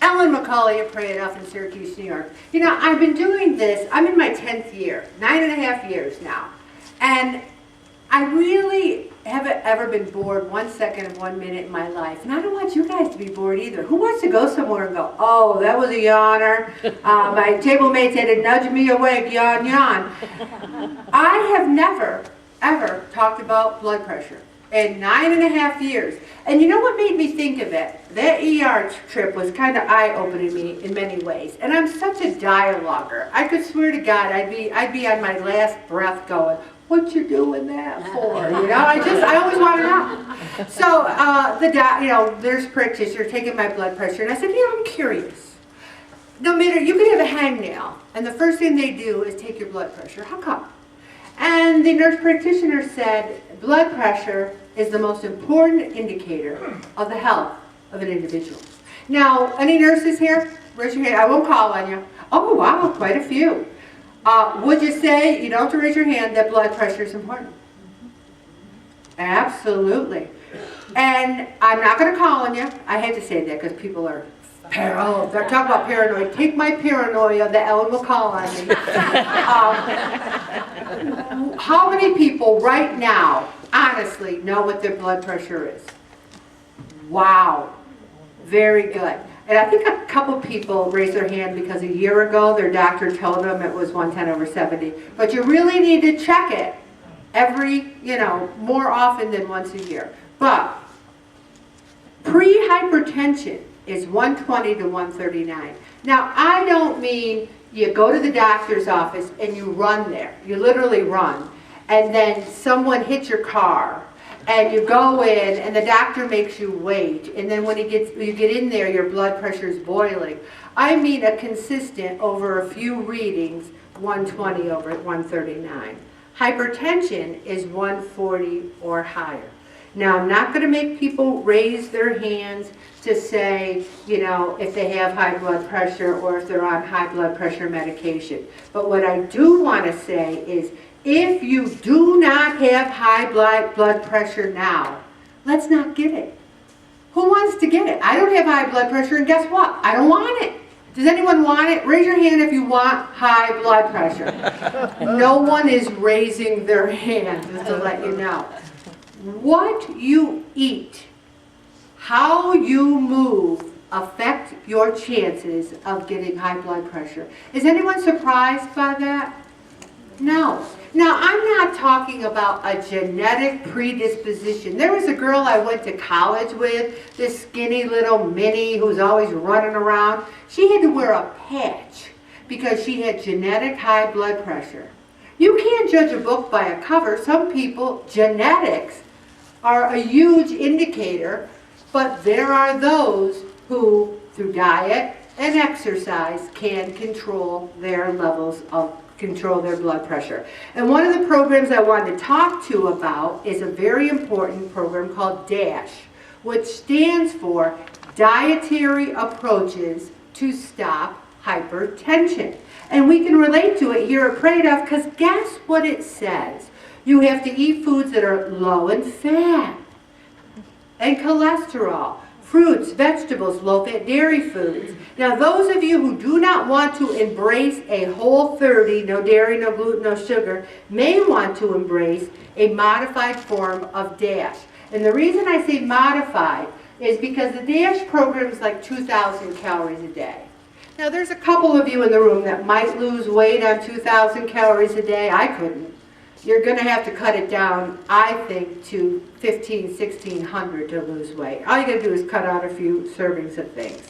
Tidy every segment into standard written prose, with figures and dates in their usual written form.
Ellen McCauley at Pray It Up in Syracuse, New York. You know, I've been doing this, I'm in my 10th year, 9.5 years now. And I really haven't ever been bored 1 second of 1 minute in my life. And I don't want you guys to be bored either. Who wants to go somewhere and go, oh, that was a yawner. My table mates had to nudge me awake, yawn, yawn. I have never, ever talked about blood pressure in 9.5 years. And you know what made me think of it? That ER trip was kind of eye-opening me in many ways. And I'm such a dialoguer. I could swear to God, I'd be on my last breath going, what you doing that for? You know, I always want to know. So there's practitioner taking my blood pressure, and I said, I'm curious. No matter, you could have a hangnail, and the first thing they do is take your blood pressure. How come? And the nurse practitioner said, blood pressure is the most important indicator of the health of an individual. Now, any nurses here? Raise your hand. I won't call on you. Oh, wow, quite a few. Would you say, you don't have to raise your hand, that blood pressure is important? Absolutely. And I'm not going to call on you. I hate to say that because people are they're talking about paranoid. Take my paranoia that Ellen will call on me. How many people right now, honestly, know what their blood pressure is? Wow. Very good. And I think a couple people raised their hand because a year ago their doctor told them it was 110/70. But you really need to check it more often than once a year. But pre-hypertension is 120 to 139. Now, I don't mean you go to the doctor's office and you run there. You literally run. And then someone hits your car. And you go in, and the doctor makes you wait. And then when you get in there, your blood pressure is boiling. I mean a consistent, over a few readings, 120 over 139. Hypertension is 140 or higher. Now, I'm not going to make people raise their hands to say, if they have high blood pressure or if they're on high blood pressure medication. But what I do want to say is, if you do not have high blood pressure now, let's not get it. Who wants to get it? I don't have high blood pressure, and guess what? I don't want it. Does anyone want it? Raise your hand if you want high blood pressure. No one is raising their hand, just to let you know. What you eat, how you move, affect your chances of getting high blood pressure. Is anyone surprised by that? No. Now, I'm not talking about a genetic predisposition. There was a girl I went to college with, this skinny little Minnie who's always running around. She had to wear a patch because she had genetic high blood pressure. You can't judge a book by a cover. Some people, genetics are a huge indicator, but there are those who, through diet and exercise, can control their blood pressure. And one of the programs I wanted to talk to you about is a very important program called DASH, which stands for Dietary Approaches to Stop Hypertension. And we can relate to it here at Pray It Up because guess what it says? You have to eat foods that are low in fat and cholesterol. Fruits, vegetables, low-fat dairy foods. Now, those of you who do not want to embrace a Whole30, no dairy, no gluten, no sugar, may want to embrace a modified form of DASH. And the reason I say modified is because the DASH program is like 2,000 calories a day. Now, there's a couple of you in the room that might lose weight on 2,000 calories a day. I couldn't. You're going to have to cut it down, I think, to 1,600 to lose weight. All you got to do is cut out a few servings of things.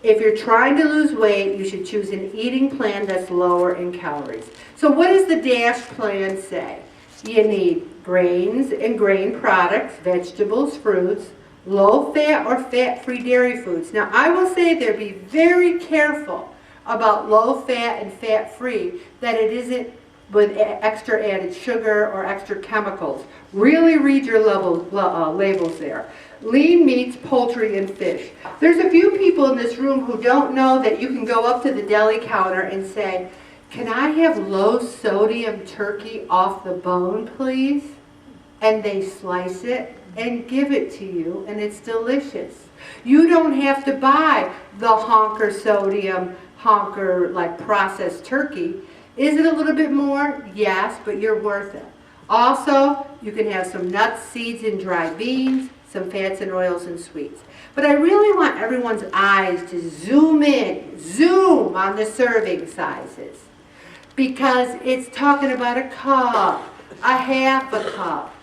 If you're trying to lose weight, you should choose an eating plan that's lower in calories. So what does the DASH plan say? You need grains and grain products, vegetables, fruits, low-fat or fat-free dairy foods. Now, I will say there, be very careful about low-fat and fat-free, that it isn't with extra added sugar or extra chemicals. Really read your labels there. Lean meats, poultry, and fish. There's a few people in this room who don't know that you can go up to the deli counter and say, can I have low sodium turkey off the bone, please? and they slice it and give it to you, and it's delicious. You don't have to buy the honker sodium, honker like processed turkey. Is it a little bit more? Yes, but you're worth it. Also, you can have some nuts, seeds, and dry beans, some fats and oils and sweets. But I really want everyone's eyes to zoom on the serving sizes, because it's talking about a cup, a half a cup,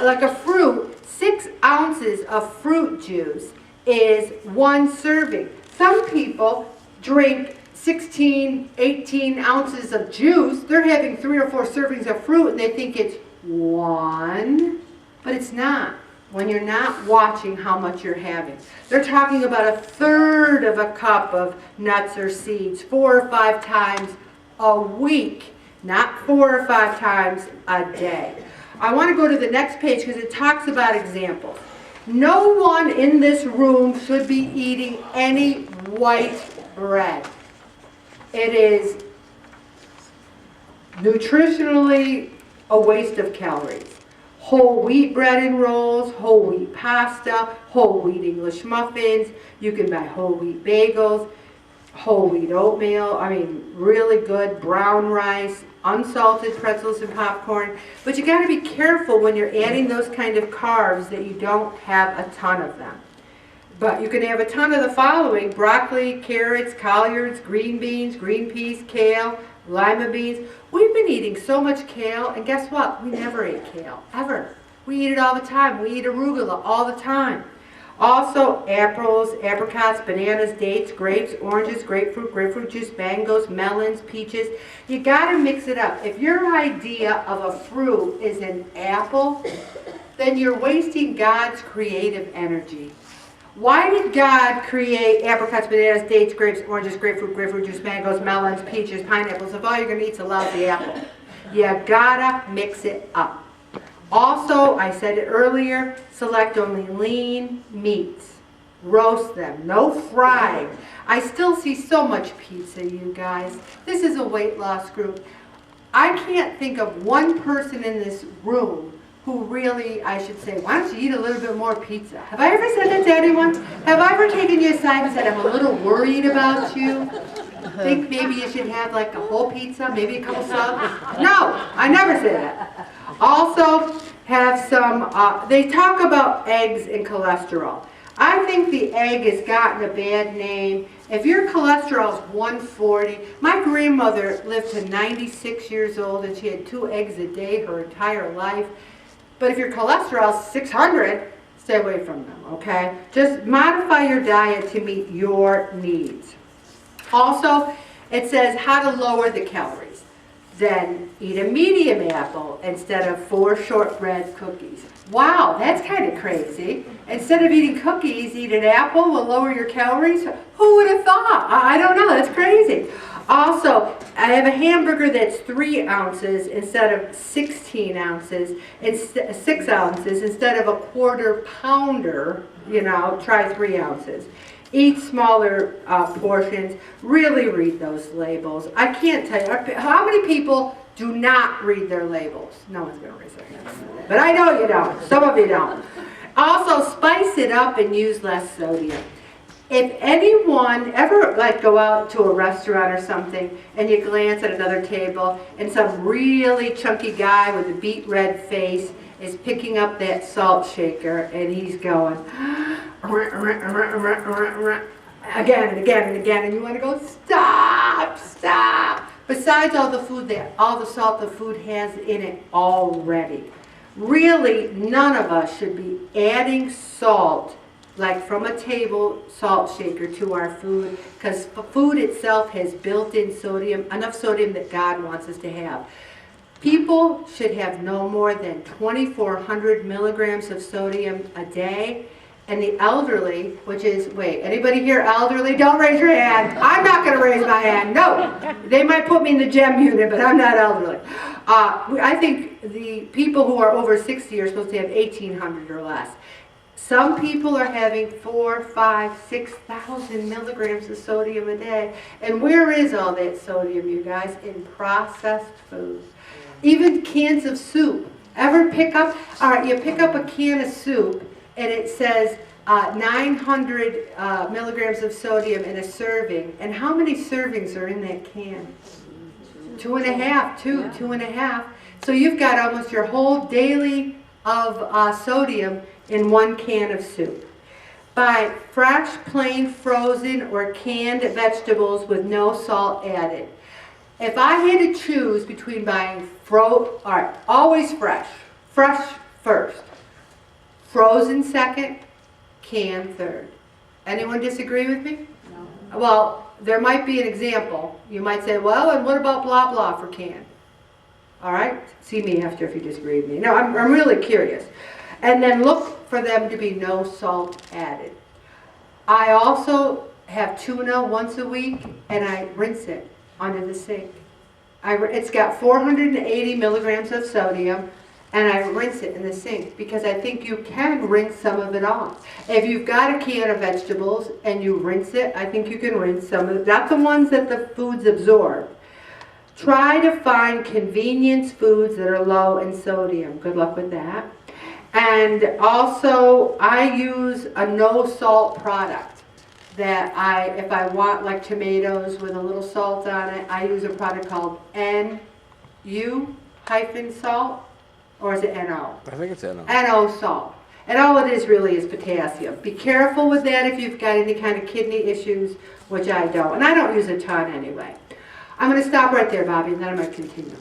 like a fruit. 6 ounces of fruit juice is 1 serving. Some people drink 16, 18 ounces of juice. They're having 3 or 4 servings of fruit and they think it's 1, but it's not when you're not watching how much you're having. They're talking about 1/3 of a cup of nuts or seeds 4 or 5 times a week, not 4 or 5 times a day. I want to go to the next page because it talks about examples. No one in this room should be eating any white bread. It is nutritionally a waste of calories. Whole wheat bread and rolls, whole wheat pasta, whole wheat English muffins. You can buy whole wheat bagels, whole wheat oatmeal. I mean, really good brown rice, unsalted pretzels and popcorn. But you got to be careful when you're adding those kind of carbs that you don't have a ton of them. But you can have a ton of the following: broccoli, carrots, collards, green beans, green peas, kale, lima beans. We've been eating so much kale, and guess what? We never ate kale, ever. We eat it all the time. We eat arugula all the time. Also, apples, apricots, bananas, dates, grapes, oranges, grapefruit juice, mangoes, melons, peaches. You got to mix it up. If your idea of a fruit is an apple, then you're wasting God's creative energy. Why did God create apricots, bananas, dates, grapes, oranges, grapefruit juice, mangoes, melons, peaches, pineapples if all you're going to eat is a lousy apple? You gotta mix it up. Also, I said it earlier, select only lean meats. Roast them, no fried. I still see so much pizza, you guys. This is a weight loss group. I can't think of one person in this room who really, I should say, why don't you eat a little bit more pizza? Have I ever said that to anyone? Have I ever taken you aside and said, I'm a little worried about you? Think maybe you should have like a whole pizza, maybe a couple subs? No, I never say that. Also, have some, they talk about eggs and cholesterol. I think the egg has gotten a bad name. If your cholesterol is 140, my grandmother lived to 96 years old and she had 2 eggs a day her entire life. But if your cholesterol is 600, stay away from them, okay? Just modify your diet to meet your needs. Also, it says how to lower the calories. Then eat a medium apple instead of 4 shortbread cookies. Wow, that's kind of crazy. Instead of eating cookies, eat an apple will lower your calories? Who would have thought? I don't know, that's crazy. Also, I have a hamburger that's 3 ounces instead of 16 ounces, 6 ounces instead of a 1/4 pounder, try 3 ounces. Eat smaller portions. Really read those labels. I can't tell you, how many people do not read their labels? No one's going to raise their hand. But I know you don't. Some of you don't. Also, spice it up and use less sodium. If anyone ever go out to a restaurant or something and you glance at another table and some really chunky guy with a beet red face is picking up that salt shaker and he's going again and again and again, and you want to go, stop, stop. Besides all the salt the food has in it already. Really, none of us should be adding salt like from a table salt shaker to our food, because food itself has built-in sodium, enough sodium that God wants us to have. People should have no more than 2,400 milligrams of sodium a day, and the elderly, which is, wait, anybody here elderly? Don't raise your hand. I'm not going to raise my hand. No. They might put me in the gem unit, but I'm not elderly. I think the people who are over 60 are supposed to have 1,800 or less. Some people are having 4, 5, 6,000 milligrams of sodium a day. And where is all that sodium, you guys? In processed foods. Even cans of soup. Ever pick up, all right, you pick up a can of soup and it says 900 milligrams of sodium in a serving. And how many servings are in that can? 2.5, two and a half. So you've got almost your whole daily of sodium in one can of soup. Buy fresh, plain, frozen, or canned vegetables with no salt added. If I had to choose between buying all right, always fresh first, frozen second, canned third. Anyone disagree with me? No. Well, there might be an example. You might say, well, and what about blah blah for canned? All right, see me after if you disagree with me. No, I'm really curious. And then look for them to be no salt added. I also have tuna once a week, and I rinse it under the sink. It's got 480 milligrams of sodium, and I rinse it in the sink because I think you can rinse some of it off. If you've got a can of vegetables and you rinse it, I think you can rinse some of it, not the ones that the foods absorb. Try to find convenience foods that are low in sodium. Good luck with that. And also, I use a no salt product that if I want like tomatoes with a little salt on it, I use a product called NU-salt, or is it NO? I think it's NO. NO salt. And all it is really is potassium. Be careful with that if you've got any kind of kidney issues, which I don't. And I don't use a ton anyway. I'm going to stop right there, Bobby, and then I'm going to continue.